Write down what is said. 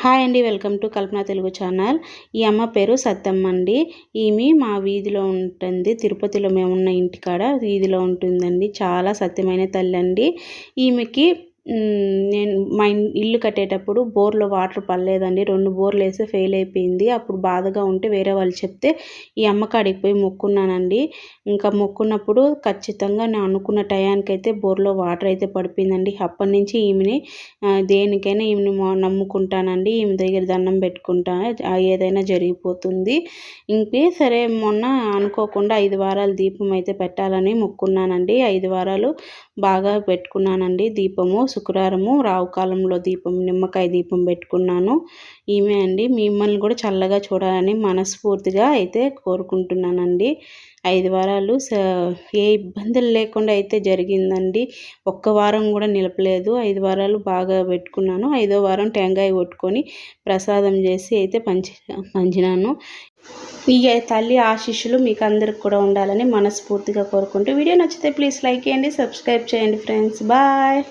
Hi అండి, welcome to Kalpana Telugu channel. ఈ అమ్మ పేరు సత్తమ్మ అండి. ఈమె మా వీధిలో ఉంటుంది. తిరుపతిలో మేమున్న ఇంటికాడ వీధిలో ఉంటుందండి. చాలా సత్యమైన తల్లి అండి. ఈమెకి నేను మా ఇల్లు కట్టేటప్పుడు బోర్లో వాటర్ పడలేదండి. 2 బోర్లు వేస్తే ఫెయిల్ అయిపోయింది. అప్పుడు బాధగా ఉంటే వేరే వాళ్ళు చెప్తే ఈ అమ్మకాడికి పోయి మొక్కున్నానండి. ఇంకా మొక్కున్నప్పుడు ఖచ్చితంగా నేను అనుకున్న టయానికైతే బోర్లో వాటర్ అయితే పడిపోయిందండి. అప్పటి నుంచి ఈమెని దేనికైనా ఈమెని నమ్ముకుంటానండి. ఈమె దగ్గర దండం పెట్టుకుంటా, ఏదైనా జరిగిపోతుంది. ఇంకే సరే మొన్న అనుకోకుండా 5 వారాలు దీపం అయితే పెట్టాలని మొక్కున్నానండి. 5 వారాలు బాగా పెట్టుకున్నానండి దీపము. శుక్రవారము రావుకాలంలో దీపం, నిమ్మకాయ దీపం పెట్టుకున్నాను. ఈమె అండి. మిమ్మల్ని కూడా చల్లగా చూడాలని మనస్ఫూర్తిగా అయితే కోరుకుంటున్నానండి. 5 వారాలు ఏ ఇబ్బందులు లేకుండా అయితే జరిగిందండి. ఒక్క వారం కూడా నిలపలేదు. 5 వారాలు బాగా పెట్టుకున్నాను. 5వ వారం టెంకాయ కొట్టుకొని ప్రసాదం చేసి అయితే పంచినాను. ఈ తల్లి ఆశీస్సులు మీకు అందరికి కూడా ఉండాలని మనస్ఫూర్తిగా కోరుకుంటూ, వీడియో నచ్చితే ప్లీజ్ లైక్ చేయండి, సబ్స్క్రైబ్ చేయండి ఫ్రెండ్స్. బాయ్.